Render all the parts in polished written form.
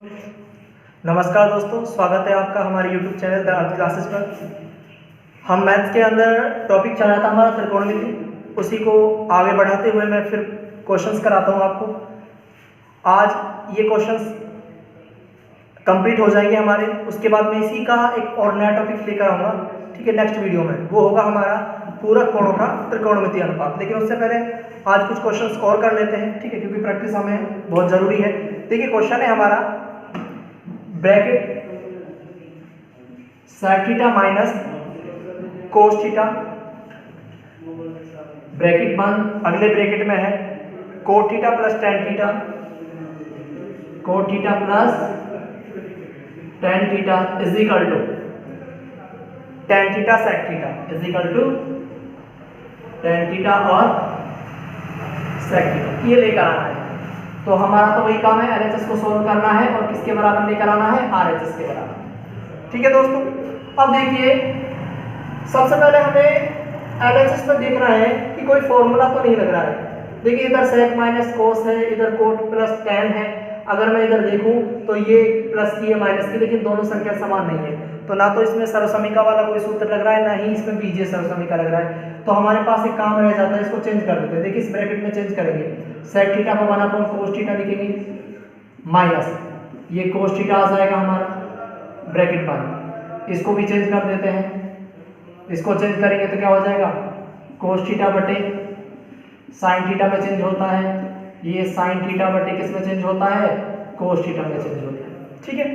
नमस्कार दोस्तों, स्वागत है आपका हमारे YouTube channel the earth classes पर। हम मैथ्स के अंदर टॉपिक चल रहा था हमारा त्रिकोणमिति, उसी को आगे बढ़ाते हुए मैं फिर क्वेश्चंस कराता हूँ आपको। आज ये क्वेश्चंस कंप्लीट हो जाएंगे हमारे, उसके बाद मैं इसी का एक और नया टॉपिक लेकर आऊँगा, ठीक है। नेक्स्ट वीडियो में वो होगा हमारा पूरक कोणों का त्रिकोणमिति अनुपात। लेकिन उससे पहले आज कुछ क्वेश्चंस और कर लेते हैं, ठीक है, क्योंकि प्रैक्टिस हमें बहुत ज़रूरी है। देखिए क्वेश्चन है हमारा, bracket sec theta minus cos theta, bracket बंद, अगले ब्रैकेट में है cot theta plus tan theta, cot theta plus tan theta is equal to tan theta sec theta is equal to tan theta और sec theta. ये लेकर आना है, तो हमारा तो वही काम है, LHS को सोल्व करना है और किसके बराबर लेकर आना है, RHS के बराबर। ठीक है दोस्तों, अब देखिए सबसे पहले हमें LHS पर देखना है कि कोई फॉर्मूला तो नहीं लग रहा है। देखिए इधर sec माइनस कोस है, इधर कोट प्लस टेन है। अगर मैं इधर देखूं तो ये प्लस की है माइनस की, लेकिन दोनों संख्या समान नहीं है, तो ना तो इसमें सर्वसमीका वाला कोई सूत्र लग रहा है, ना ही इसमें बीजीय सर्वसमीका लग रहा है। तो हमारे पास एक काम रह जाता है, इसको चेंज कर देते हैं। देखिए इस ब्रैकेट में चेंज करेंगे, sec थीटा को 1/cos थीटा लिखेंगे माइनस ये cos थीटा आ जाएगा हमारा ब्रैकेट बंद। इसको भी चेंज कर देते हैं, इसको चेंज करेंगे तो क्या हो जाएगा, cos थीटा बटे sin थीटा में चेंज होता है, ये sin थीटा बटे किस में चेंज होता है, cos थीटा में चेंज होता है। ठीक है,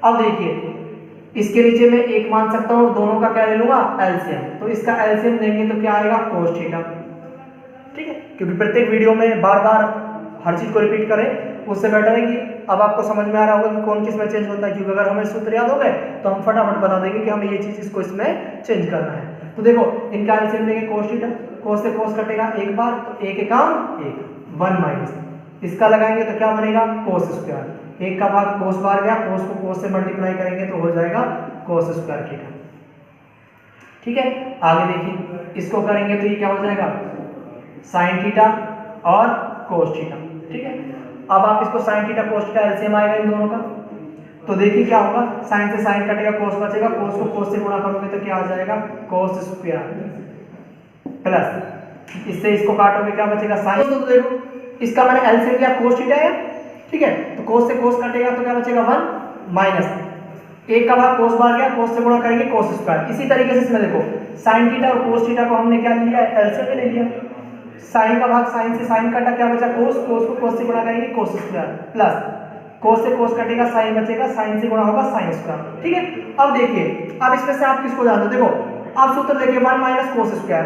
अब देखिए इसके नीचे मैं एक मान सकता हूँ, दोनों का क्या ले लूंगा, एलसीएम। तो इसका एलसीएम लेंगे तो क्या आएगा, cos थीटा। ठीक है, क्योंकि प्रत्येक वीडियो में बार बार हर चीज को रिपीट करें, उससे बेटर है कि अब आपको समझ में आ रहा होगा कि कौन किस में चेंज होता है। क्योंकि अगर हमें सूत्र याद हो गए तो हम फटाफट बता देंगे कि हमें ये चीज इसको इसमें चेंज करना है। तो देखो इनका एलसीएम लेंगे cos थीटा, cos से cos कटेगा एक बार, तो एक एकाम एक, 1 माइनस इसका लगाएंगे तो क्या बनेगा, cos स्क्वायर, एक का भाग cos बार गया, cos को cos से मल्टीप्लाई करेंगे तो हो जाएगा cos स्क्वायर थीटा। ठीक है, आगे देखिए इसको करेंगे तो ये क्या हो जाएगा, sin थीटा और cos थीटा। ठीक है, अब आप इसको sin theta cos theta LCM आएगा इन दोनों का, तो देखिए क्या होगा, sin से sin कटेगा, cos बचेगा, cos को cos से गुणा करोगे तो क्या आ जाएगा, cos स्क्वायर प्लस इससे इसको काटोगे क्या बचेगा, sin। तो देखो इसका मैंने एलसीएम लिया, cos थीटा है, ठीक है, तो cos से cos कटेगा तो क्या बचेगा, 1 माइनस एक का भाग cos बार गया, cos से गुणा करेंगे cos स्क्वायर। इसी तरीके से इसमें देखो sin थीटा और cos थीटा को हमने क्या लिया, एलसीएम में ले लिया, sin का भाग sin से sin कटा, क्या बचा cos, cos को cos से गुणा करेंगे cos स्क्वायर प्लस cos से cos कटेगा, sin बचेगा, sin से गुणा होगा sin स्क्वायर। ठीक है, अब देखिए अब इसमें से आप किसको जानते हो, देखो आप सूत्र देखिए 1 minus cos square,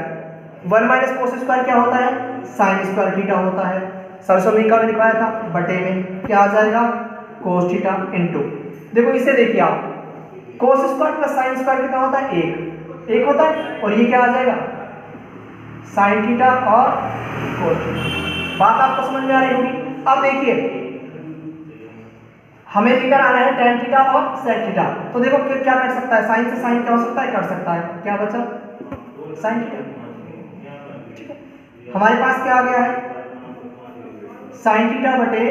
1 minus cos square क्या होता है, sin स्क्वायर थीटा होता है। सरसमीका में लिखवाया था, बटे में क्या आ जाएगा, cos थीटा इनटू, देखो इसे देखिए आप, cos square plus sin square कितना होता है, एक होता है, और ये क्या आ जाएगा, sin थीटा और cos थीटा। बात आपको समझ में आ रही होगी। अब देखिए हमें लेकर आना है tan थीटा और sec थीटा, तो देखो फिर क्या कर सकता है, sin से sin क्या हो सकता है, कर सकता है, क्या बचा, sin थीटा। ठीक है, हमारे पास क्या आ गया है, sin थीटा बटे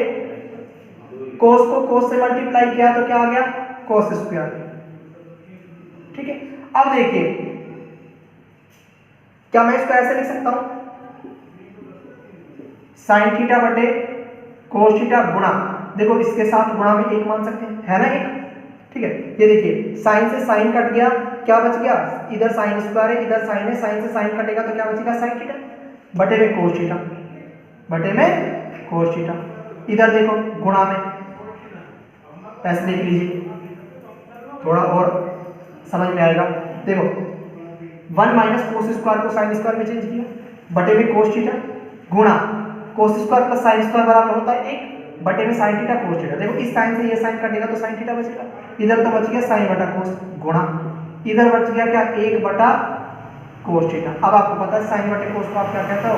cos को cos से मल्टीप्लाई किया तो क्या आ गया, cos स्क्वायर। ठीक है, अब देखिए क्या मैं इसको ऐसे लिख सकता हूं, sin थीटा बटे cos थीटा गुणा, देखो इसके साथ गुणा में एक मान सकते हैं, है ना एक। ठीक है, ये देखिए sin से sin कट गया, क्या बच गया, इधर sin स्क्वायर है, इधर sin है, sin से sin कटेगा तो क्या बचेगा, sin थीटा बटे में cos थीटा, बटे में cos थीटा। इधर देखो गुणा में ऐसे लिख लीजिए, थोड़ा और समझ में आएगा। देखो 1 माइनस cos स्क्वायर को sin स्क्वायर में चेंज किया, बटे में cos थीटा गुणा cos square plus sin square बराबर होता है 1, बटे में sin थीटा cos थीटा। देखो इस sin से ये sin कटेगा तो sin थीटा बचेगा, इधर तो बच गया sin बटा cos गुणा, इधर बच गया क्या, 1 बटा cos थीटा। अब आपको पता है sin बटे cos को आप क्या कहते हो,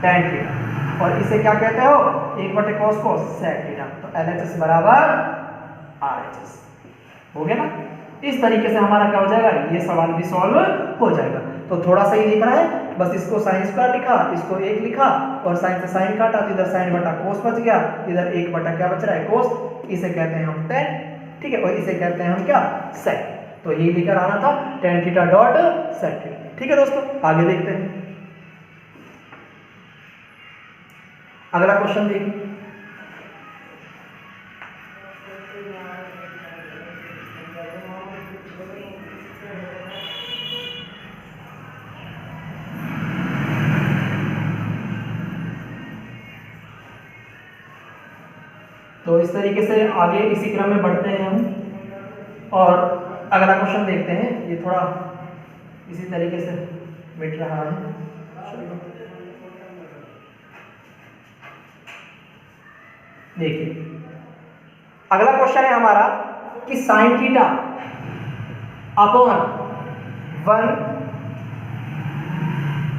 tan थीटा, और इसे क्या कहते हो, 1 बटे cos को sec थीटा। तो LHS बराबर RHS हो गया ना। इस तरीके से हमारा क्या हो जाएगा, ये सवाल भी सॉल्व हो जाएगा। तो थोड़ा सा ही दिख रहा है, बस इसको साइन स्क्वायर लिखा, इसको 1 लिखा और साइन से साइन काटा तो इधर साइन बटा कोस बच गया, इधर 1 बटा क्या बच रहा है कोस, इसे कहते हैं हम tan, ठीक है, और इसे कहते हैं हम क्या sec। तो ये लेकर आना था tan theta dot sec theta. ठीक है दोस्तों, आगे देखते हैं अगला क्वेश्चन देखिए। तो इस तरीके से आगे इसी क्रम में बढ़ते हैं हम और अगला क्वेश्चन देखते हैं। ये थोड़ा इसी तरीके से मिट रहा है। देखिए अगला क्वेश्चन है हमारा कि sine theta upon 1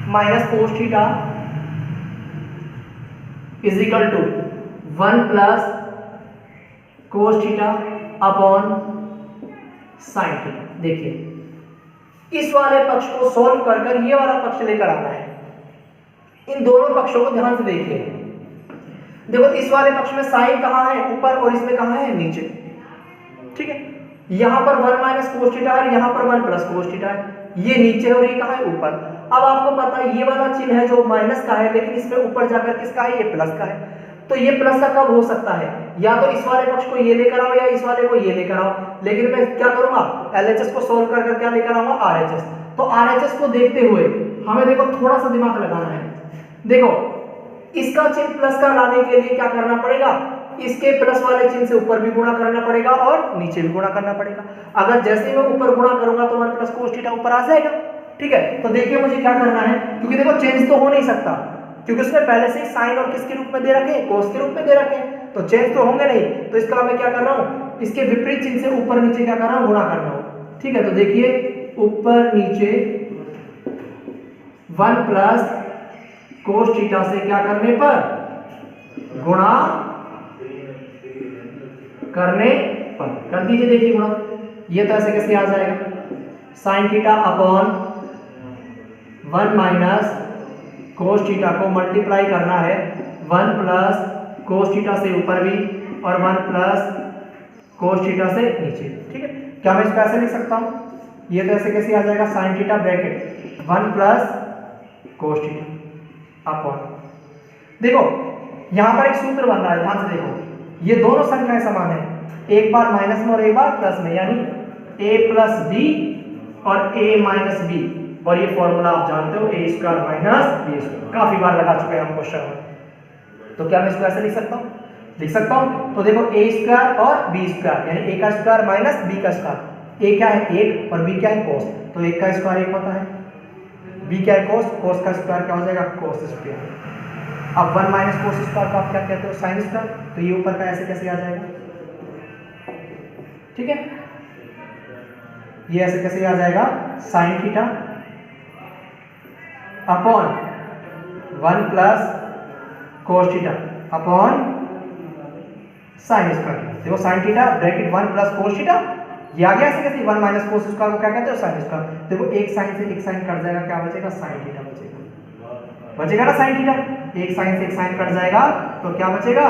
minus cos theta is equal to 1 plus cos theta upon sine theta. देखिए इस वाले पक्ष को सॉल्व कर कर ये वाला पक्ष लेकर आना है। इन दोनों पक्षों को ध्यान से देखिए। देखो इस वाले पक्ष में साइन कहाँ है ऊपर और इसमें कहाँ है नीचे, ठीक है। यहां पर 1 माइनस कोस थीटा है, यहां पर 1 प्लस कोस थीटा है, ये नीचे और ये कहाँ है ऊपर। अब आपको पता है ये वाला चिन्ह है जो माइनस का है, लेकिन इसमें ऊपर जाकर किसका है, ये प्लस का है। तो ये प्लस का कब हो सकता है, या तो इस वाले पक्ष को ये लेकर आओ या इस वाले को ये लेकर आओ। लेकिन मैं क्या करूंगा, LHS को सोल्व कर कर क्या लेकर आऊंगा, RHS। तो RHS को देखते हुए हमें देखो थोड़ा सा दिमाग लगाना है। देखो इसका चिन्ह प्लस का लाने के लिए क्या करना पड़ेगा, इसके प्लस वाले चिन्ह से ऊपर भी गुणा करना पड़ेगा और नीचे भी गुणा करना पड़ेगा। अगर जैसे ही मैं ऊपर गुणा करूंगा तो 1 प्लस कोस थीटा ऊपर आ जाएगा, ठीक है। तो देखिए मुझे क्या करना है, क्योंकि देखो चेंज तो हो नहीं सकता, क्योंकि उसने पहले से ही साइन और किसके रूप में दे रखे हैं, कोस के रूप में दे रखे हैं, तो चेंज तो होंगे नहीं। तो इसका मैं क्या कर रहा हूं, इसके विपरीत चिन्ह से ऊपर नीचे क्या कर रहा हूं, गुणा कर रहा हूं, ठीक है। तो देखिए ऊपर नीचे 1 प्लस कोस थीटा से क्या करने पर, गुणा करने पर कर दीजिए। देखिए गुणा, ये तो ऐसे कैसे आ जाएगा, sine theta upon 1 minus cos theta को मल्टीप्लाई करना है 1 प्लस कोस थीटा से ऊपर भी और 1 प्लस कोस थीटा से नीचे, ठीक है। क्या मैं इसको ऐसे लिख सकता हूं, ये तो ऐसे कैसे आ जाएगा, sine theta bracket 1 plus cos theta upon, देखो यहां पर एक सूत्र बन रहा है, ध्यान से देखो। ये दोनों संख्याएं समान है, एक बार माइनस में और एक बार प्लस में, यानी a प्लस बी और a माइनस बी, और ये फॉर्मूला आप जानते हो a square minus B square, काफी बार लगा चुके हैं हम क्वेश्चन में। तो क्या मैं इसको ऐसे लिख सकता हूं, लिख सकता हूं। तो देखो a स्क्वायर और b स्क्वायर, यानी a का स्क्वायर माइनस b का स्क्वायर। a क्या है 1 और b क्या है cos, तो 1 का स्क्वायर 1 होता है, b क्या है cos, cos का स्क्वायर क्या हो जाएगा cos स्क्वायर। अब 1 माइनस कोस स्क्वायर को आप क्या कहते हो, साइन स्क्वायर। तो ये ऊपर का ऐसे कैसे आ जाएगा, ठीक है, ये ऐसे कैसे आ जाएगा, sine theta upon 1 plus cos theta upon sine square. देखो sine theta bracket 1 plus cos theta, ये आ गया ऐसे कैसे, 1 माइनस कोस स्क्वायर को क्या कहते हो, साइन स्क्वायर। देखो एक साइन से एक साइन कट जाएगा, क्या बचेगा, साइन थीटा बचेगा ना, साइन थीटा। एक साइन से एक साइन कट जाएगा तो क्या बचेगा,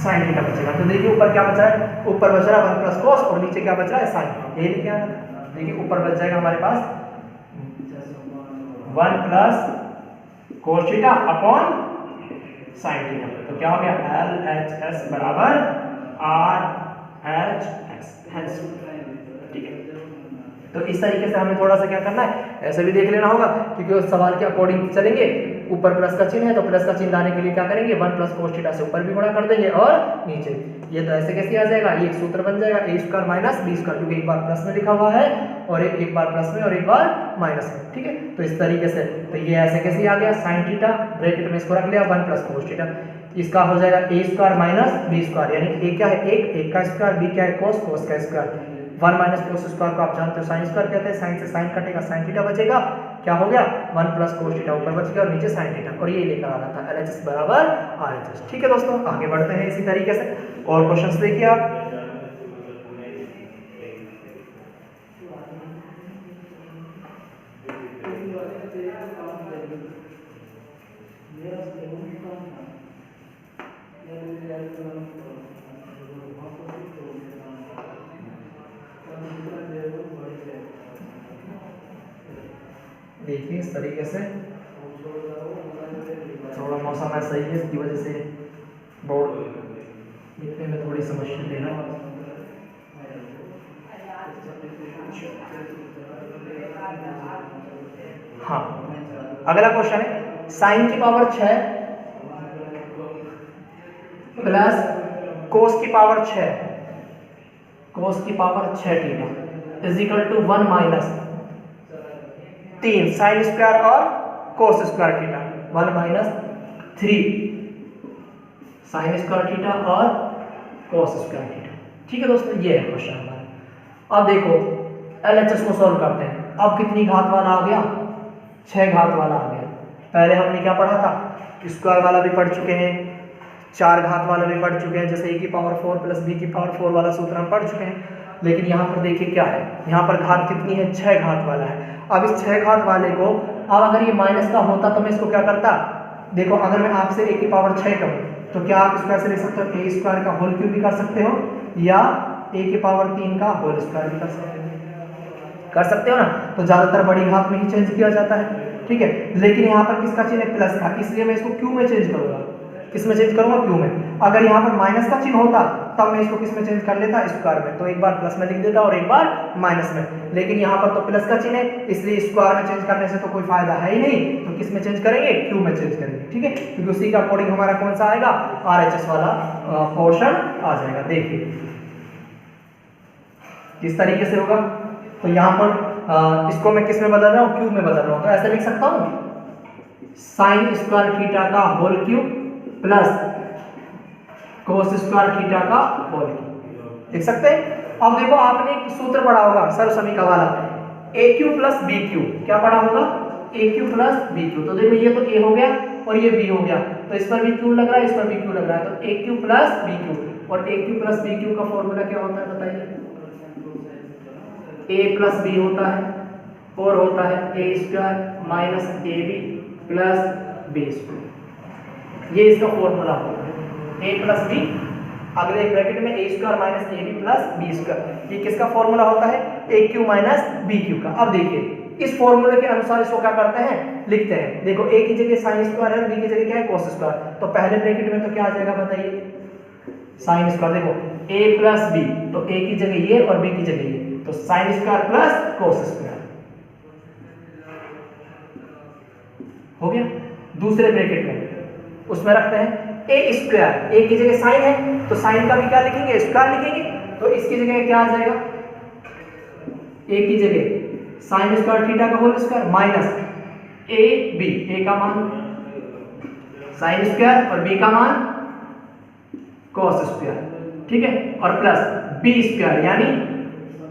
साइन थीटा बचेगा। तो देखिए ऊपर क्या बचा है, ऊपर बच रहा है 1 प्लस कोस और नीचे क्या बच रहा है, साइन। ये लिखा है, देखिए ऊपर बच जाएगा हमारे पास 1 plus cos theta upon sine theta. तो क्या हो गया, LHS बराबर RHS, ठीक है। तो इस तरीके से हमें थोड़ा सा क्या करना है, ऐसे भी देख लेना होगा, क्योंकि उस सवाल के अकॉर्डिंग चलेंगे। ऊपर प्लस का चिन्ह है तो प्लस का चिन्ह लाने के लिए क्या करेंगे, 1 प्लस कोस थीटा से ऊपर भी गुणा कर देंगे और नीचे। ये तो ऐसे कैसे आ जाएगा, ये एक सूत्र बन जाएगा a square minus b square, क्योंकि एक बार प्लस में लिखा हुआ है और एक बार प्लस में और एक बार माइनस में, ठीक है। तो इस तरीके से, तो ये ऐसे कैसे आ गया, साइन थीटा ब्रैकेट में इसको रख लिया 1 प्लस कोस थीटा, इसका हो जाएगा a square minus b square, यानी a क्या है 1 का स्क्वायर, b क्या है कोस, कोस का स्क्वायर। 1 माइनस कोस स्क्वायर को आप जानते हो साइन स्क्वायर कहते हैं, साइन से साइन कटेगा, साइन थीटा बचेगा, क्या हो गया 1 प्लस कोस थीटा ऊपर बच गया और नीचे साइन थीटा, और ये लेकर आ रहा था LHS बराबर RHS, ठीक है दोस्तों। आगे बढ़ते हैं इसी तरीके से, और क्वेश्चंस देखिए आप। देखिए इस तरीके से, थोड़ा मौसम है सही है, इसकी वजह से बोर्ड लिखने में थोड़ी समस्या देना। हाँ, अगला क्वेश्चन है साइन की पावर 6 प्लस कोस की पावर 6, कोस की power 6 theta is equal to 1 minus 3 sine square और cos square theta, 1 minus 3 sine square theta और कोस स्क्वायर थीटा। ठीक है दोस्तों, ये है क्वेश्चन हमारा। अब देखो एलएचएस को सॉल्व करते हैं। अब कितनी घात वाला आ गया? 6 घात वाला आ गया। पहले हमने क्या पढ़ा था? स्क्वायर वाला भी पढ़ चुके हैं, 4 घात वाला भी पढ़ चुके हैं, जैसे a की पावर 4 प्लस b की पावर 4 वाला सूत्र हम पढ़ चुके हैं। लेकिन यहाँ पर देखिए क्या है, यहाँ पर घात कितनी है? 6 घात वाला है। अब इस 6 घात वाले को, अब अगर ये माइनस का होता तो मैं इसको क्या करता? देखो अगर मैं आपसे a की पावर 6 कहूँ तो क्या आप इसको ऐसे लिख सकते हो? a स्क्वायर का होल क्यूब भी कर सकते हो या a की पावर 3 का होल स्क्वायर भी कर सकते हो ना। तो ज्यादातर बड़ी घात में ही चेंज किया जाता है, ठीक है। लेकिन यहाँ पर किसका चिन्ह है? प्लस का, इसलिए मैं इसको क्यू में चेंज करूंगा। किस में चेंज करूंगा? क्यू में। अगर यहाँ पर माइनस का चिन्ह होता तब मैं इसको किस में चेंज कर लेता? स्क्वायर में। तो एक बार प्लस में लिख देता और एक बार माइनस में। लेकिन यहाँ पर तो प्लस का चिन्ह है, इसलिए स्क्वायर में चेंज करने से तो कोई फायदा है ही नहीं। तो किस में चेंज करेंगे? क्यू में चेंज करेंगे, ठीक है। क्योंकि उसी का अकॉर्डिंग हमारा कौन सा आएगा? आरएचएस वाला पोर्शन आ जाएगा। देखिए किस तरीके से होगा। तो यहाँ पर इसको मैं किस में बदल रहा हूँ? क्यूब में बदल रहा हूँ। तो ऐसे लिख सकता हूँ साइन स्क्वायर थीटा का whole cube plus cos square theta का होल क्यूब, लिख सकते हैं। अब देखो आपने एक सूत्र पढ़ा होगा सर्वसमीका वाला, ए क्यू प्लस बी क्यू। क्या पढ़ा होगा? ए क्यू प्लस बी क्यू। तो देखो ये तो ए हो गया और ये बी हो गया, तो इस पर भी क्यू लग रहा है, इस पर भी क्यू लग रहा है। तो ए क्यू प्लस बी क्यू, और ए क्यू प्लस बी क्यू का फॉर्मूला क्या होता है बताइए? a प्लस बी होता है और होता है A square minus A B plus B square. ये इसका फॉर्मूला होता है, a प्लस बी, अगले ब्रैकेट में A square minus A B plus B square. ये किसका फॉर्मूला होता है? A cube minus B cube का। अब देखिए इस फॉर्मूले के अनुसार इसको क्या करते हैं? लिखते हैं। देखो a की जगह साइन स्क्वायर है, b की जगह क्या है? Cos square. तो पहले ब्रैकेट में तो क्या आ जाएगा बताइए? Sign square. देखो a प्लस बी, तो a की जगह ये और b की जगह ये, तो sine square plus cos square हो गया। दूसरे ब्रैकेट में उसमें रखते हैं ए स्क्वायर, ए की जगह साइन है तो साइन का भी क्या लिखेंगे? स्क्वायर लिखेंगे। तो इसकी जगह क्या आ जाएगा? ए की जगह साइन स्क्वायर थीटा का whole square minus A B, A का मान साइन स्क्वायर और बी का मान कोस स्क्वायर, ठीक है, और प्लस बी स्क्वायर यानी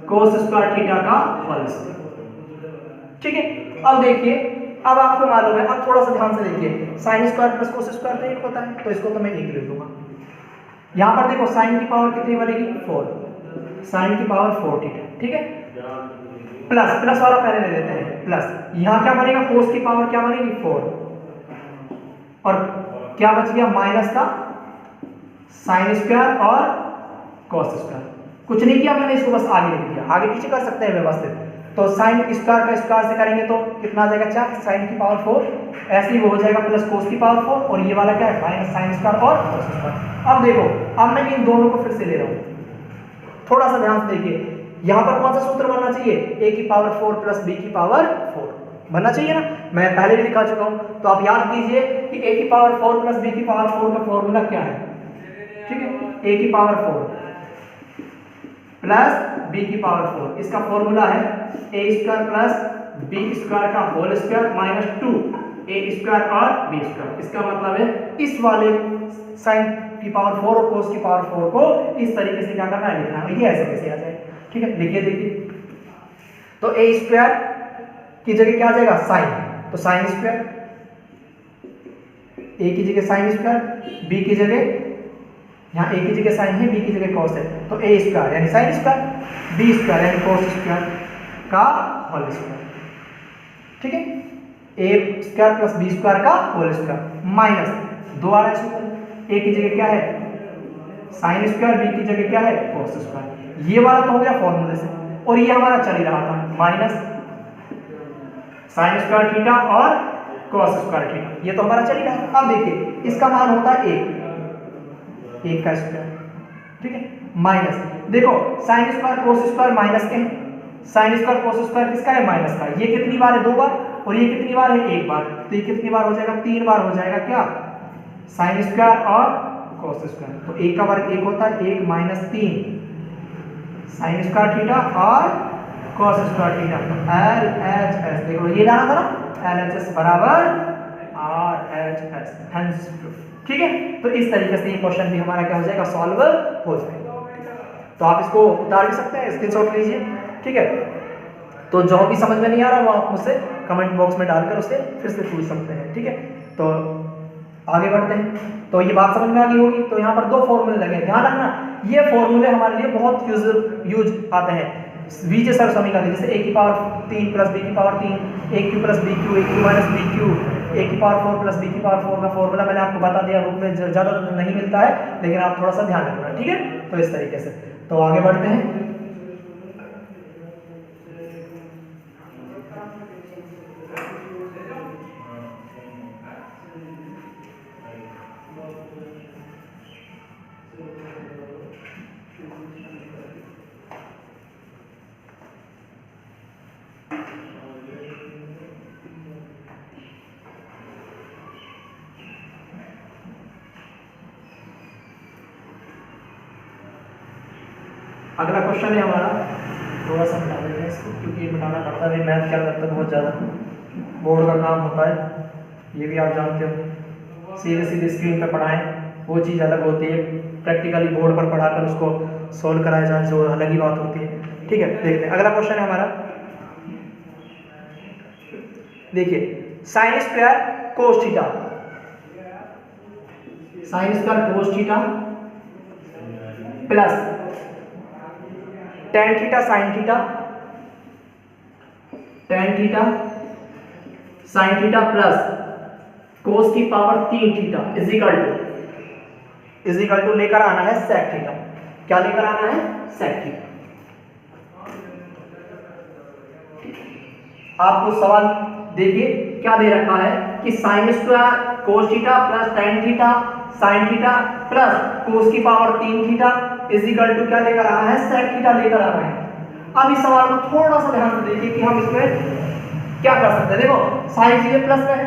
कोस स्क्वायर थीटा का होल स्क्वायर, ठीक है। अब देखिए, अब आपको मालूम है, अब थोड़ा सा ध्यान से देखिए, sine square plus cos square तो एक होता है, तो इसको तो मैं एक लिख दूंगा। यहां पर देखो साइन की पावर कितनी बनेगी? 4, साइन की पावर 4 थीटा, ठीक है। प्लस, प्लस वाला पहले ले लेते हैं, प्लस यहां क्या बनेगा? कोस की पावर क्या बनेगी? 4, और क्या बच गया? माइनस का साइन स्क्वायर और कोस स्क्वायर। कुछ नहीं किया मैंने, इसको बस आगे लिख दिया। आगे पीछे कर सकते हैं व्यवस्थित। तो साइन स्क्वायर का स्क्वायर से करेंगे तो कितना आ जाएगा? 4, साइन की पावर 4, ऐसे ही वो हो जाएगा प्लस कोस की पावर 4, और ये वाला क्या है? माइनस साइन स्क्वायर और कोस स्क्वायर। अब देखो, अब मैं इन दोनों को फिर से ले रहा हूं, थोड़ा सा ध्यान से देखिए। यहां पर कौन सा सूत्र बनना चाहिए? a की पावर 4 प्लस b की पावर 4 बनना चाहिए ना। मैं पहले भी दिखा चुका हूं, तो आप याद कीजिए कि a की पावर 4 प्लस b की पावर 4 का फॉर्मूला क्या है? ठीक है, a की पावर 4 प्लस b की पावर 4, इसका फॉर्मूला है a square plus b square का whole square minus 2a square और b स्क्वायर। इसका मतलब है इस वाले साइन की पावर 4 और कोस की पावर 4 को इस तरीके से क्या करना है? लिखना है। ये ऐसे कैसे आ जाए? ठीक है, लिखिए। देखिए, तो a स्क्वायर की जगह क्या आ जाएगा? साइन, तो साइन स्क्वायर, a की जगह साइन स्क्वायर, b की जगह, यहाँ a की जगह साइन है, b की जगह कॉस है, तो a स्क्वायर यानी साइन स्क्वायर, b स्क्वायर यानी कॉस स्क्वायर का होल स्क्वायर, ठीक है। a square plus b square का होल स्क्वायर माइनस 2 आ रहा है सूत्र, a की जगह क्या है? साइन स्क्वायर, b की जगह क्या है? Cos square. ये वाला तो हो गया फॉर्मूले से, और ये हमारा चल ही रहा था माइनस साइन स्क्वायर थीटा और कॉस स्क्वायर थीटा, ये तो हमारा चल ही रहा है। अब देखिए इसका मान होता है 1 का स्क्वायर, ठीक है, माइनस, देखो sine square cos square minus के हैं, साइन स्क्वायर कोस स्क्वायर किसका है, माइनस का। ये कितनी बार है, 2 बार, और ये कितनी बार है, 1 बार, तो ये कितनी बार हो जाएगा, 3 बार हो जाएगा क्या, साइन स्क्वायर और कॉस स्क्वायर। तो 1 का वर्ग 1 होता है, 1 माइनस 3 साइन स्क्वायर थीटा और कॉस स्क्वायर थीटा, तो LHS, देखो ये जाना था ना, LHS बराबर RHS, ठीक है। तो इस तरीके से ये क्वेश्चन भी हमारा क्या हो जाएगा, सॉल्व हो जाएगा। तो आप इसको उतार भी सकते हैं, स्क्रीनशॉट लीजिए, ठीक है। तो जो भी समझ में नहीं आ रहा वो आप मुझसे कमेंट बॉक्स में डालकर उसे फिर से पूछ सकते हैं, ठीक है। तो आगे बढ़ते हैं। तो ये बात समझ में आ गई होगी। तो यहाँ पर 2 फॉर्मूले लगे, ध्यान रखना ये फॉर्मूले हमारे लिए बहुत यूज आते हैं बीज सर समीकरण, जैसे a की पावर 3 प्लस b की power 3, aq plus bq, aq minus bq, a की पावर 4 प्लस b की पावर 4 का फॉर्मूला मैंने आपको बता दिया, बुक में ज़्यादा नहीं मिलता है, लेकिन आप थोड़ा सा ध्यान रखना, ठीक है। तो इस तरीके से तो आगे बढ़ते हैं। अगला क्वेश्चन है हमारा, थोड़ा सा मिटा देते हैं इसको, क्योंकि ये मिटाना पड़ता है, मैथ क्या करता है बहुत ज़्यादा बोर्ड का काम होता है, ये भी आप जानते हो। सीधे सीधे स्क्रीन पर पढ़ाएं वो चीज़ अलग होती है, प्रैक्टिकली बोर्ड पर पढ़ाकर उसको सोल्व कराया जाए जो अलग ही बात होती है, ठीक है। देखते हैं अगला क्वेश्चन है हमारा, देखिए sine square cos theta, sine square cos theta plus tan theta sine theta, tan theta sine theta plus cos की पावर 3 थीटा इजिकल टू लेकर आना है सेक थीटा। क्या लेकर आना है, सेक थीटा। आपको सवाल देखिए क्या दे रखा है कि sine square cos theta plus tan theta sine theta plus cos की पावर 3 थीटा इजिकल टू क्या लेकर आना है, सेक थीटा लेकर आना है। अब इस सवाल को थोड़ा सा ध्यान से देखिए कि हम इसमें क्या कर सकते हैं। देखो सारी चीजें प्लस में है,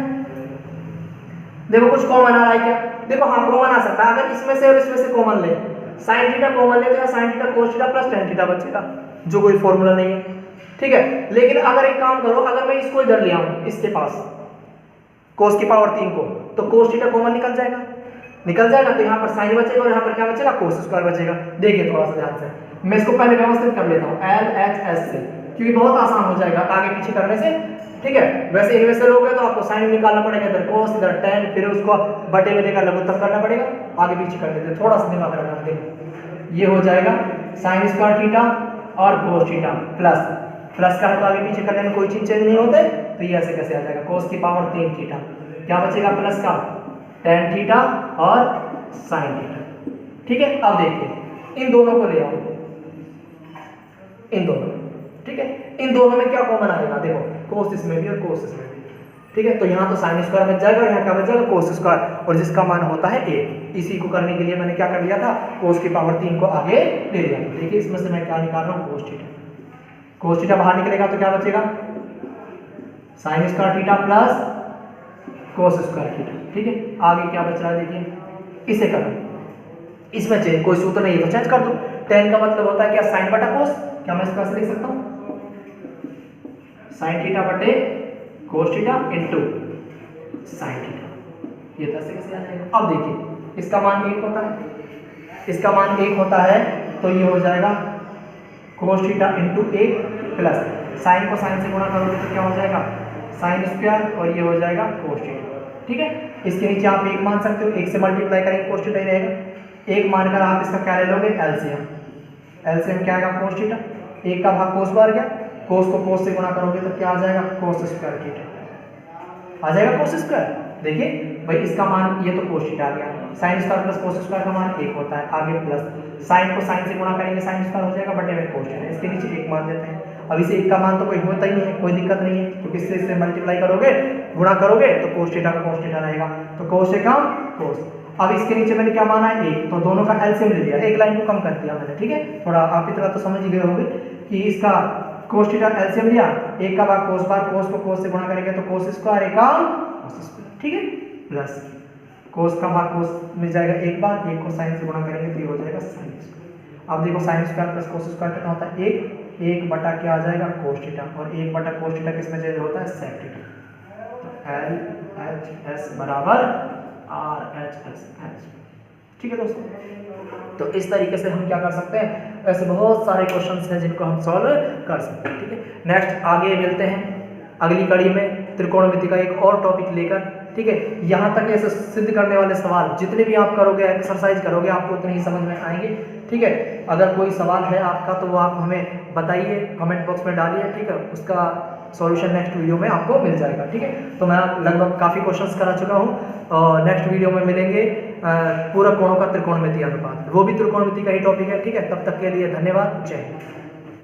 देखो कुछ कॉमन आ रहा है क्या, देखो हाँ कॉमन आ सकता है, अगर इसमें से और इसमें से कॉमन ले, साइन थीटा कॉमन ले तो sine theta cos theta plus tan theta बचेगा, जो कोई फॉर्मूला नहीं है, ठीक है। लेकिन अगर एक काम करो, अगर मैं इसको इधर ले आऊं, इसके पास कोस की पावर 3 को, तो कोस थीटा कॉमन निकल जाएगा, तो यहाँ पर साइन बचेगा और यहाँ पर क्या बचेगा, कोस स्क्वायर बचेगा। देखिए थोड़ा सा ध्यान से, मैं इसको पहले व्यवस्थित कर लेता हूँ LHS से, क्योंकि बहुत आसान हो जाएगा आगे पीछे करने से, ठीक है। वैसे इनमें से लोगे तो आपको साइन निकालना पड़ेगा, इधर कोस इधर टेन, फिर उसको बटे में लेकर लघुत्तम करना पड़ेगा, आगे पीछे कर लेते, थोड़ा सा दिमाग लगाना। देखो ये हो जाएगा साइन स्क्वायर थीटा और कोस थीटा प्लस का है तो आगे पीछे करने में कोई चीज चेंज नहीं होते, तो ये ऐसे कैसे आ जाएगा, कोस की पावर 3 थीटा, क्या बचेगा प्लस का टेन थीटा और साइन थीटा, ठीक है। अब देखिए इन दोनों को ले आओ, इन दोनों, ठीक है, इन दोनों में क्या कॉमन आएगा, देखो कोस इसमें भी और कोस इसमें भी, ठीक है। तो यहाँ तो साइन स्क्वायर बच जाएगा और यहाँ क्या बच जाएगा, कोस स्क्वायर, और जिसका मान होता है 1। इसी को करने के लिए मैंने क्या कर लिया था, कोस की पावर 3 को आगे ले लिया। देखिए इसमें से मैं क्या निकाल रहा हूँ, कोस थीटा बाहर निकलेगा तो क्या बचेगा, sign square theta plus cos square theta, ठीक है। आगे क्या बच रहा है, देखिए इसे करो, इसमें चेंज कोई सूत्र नहीं है तो चेंज कर दो। टेन का मतलब होता है क्या, साइन बटा कोस, क्या मैं इसको ऐसे लिख सकता हूँ, साइन थीटा बटे cos theta into sine theta, ये कैसे कैसे आ जाएगा। अब देखिए इसका मान 1 होता है, इसका मान 1 होता है, तो ये हो जाएगा cos theta into 1 plus sign को साइन से गुणा करोगे तो क्या हो जाएगा, साइन स्क्वायर, और ये हो जाएगा कोस थीटा, ठीक है। इसके नीचे आप 1 मान सकते हो, 1 से मल्टीप्लाई करेंगे कोस थीटा ही रहेगा, 1 मानकर आप इसका क्या ले लोगे, एलसीएम क्या आएगा, कोस थीटा, 1 का भाग कोस बार गया, कोस को कोस से गुणा करोगे तो क्या आ जाएगा, कोस स्क्वायर थीटा आ जाएगा, कोस स्क्वायर। देखिए भाई इसका मान, ये तो कोस थीटा आ गया, sine square plus cos square का मान 1 होता है, आगे प्लस साइन को साइन से गुणा करेंगे साइन स्क्वायर हो जाएगा बटे में कोस थीटा, इसके नीचे 1 मान देते हैं। अब इसे 1 का मान तो कोई होता ही नहीं है, कोई दिक्कत नहीं है, क्योंकि इससे मल्टीप्लाई करोगे, गुणा करोगे तो cos थीटा का cos थीटा रहेगा, तो cos से कम cos। अब इसके नीचे मैंने क्या माना है 1, तो दोनों का एलसीएम ले लिया, एक लाइन को कम कर दिया मैंने, ठीक है। थोड़ा आप इतना तो समझ ही गए होंगे कि इसका cos थीटा एलसीएम लिया, 1 का भाग cos बार, cos को cos से गुणा करेंगे तो cos स्क्वायर एकम cos स्क्वायर, ठीक है, प्लस cos का भाग cos मिल जाएगा एक बार, 1 को sin से गुणा करेंगे तो ये हो जाएगा sin स्क्वायर। अब देखो sin square plus cos square कितना होता है 1 बटा क्या आ जाएगा cos थीटा, और 1 बटा cos थीटा किस में चेंज होता है sec थीटा, तो LHS बराबर RHS, ठीक है दोस्तों। तो इस तरीके से हम क्या कर सकते हैं, ऐसे बहुत सारे क्वेश्चंस हैं जिनको हम सॉल्व कर सकते हैं, ठीक है। नेक्स्ट आगे मिलते हैं अगली कड़ी में त्रिकोणमिति का एक और टॉपिक लेकर, ठीक है। यहाँ तक ऐसे सिद्ध करने वाले सवाल जितने भी आप करोगे, एक्सरसाइज करोगे, आपको उतने ही समझ में आएंगे, ठीक है। अगर कोई सवाल है आपका तो वो आप हमें बताइए, कमेंट बॉक्स में डालिए, ठीक है, उसका सॉल्यूशन नेक्स्ट वीडियो में आपको मिल जाएगा, ठीक है। तो मैं लगभग काफ़ी क्वेश्चंस करा चुका हूँ, और नेक्स्ट वीडियो में मिलेंगे पूरक कोणों का त्रिकोणमिति अनुपात, वो भी त्रिकोणमिति का ही टॉपिक है, ठीक है। तब तक के लिए धन्यवाद, जय हिंद।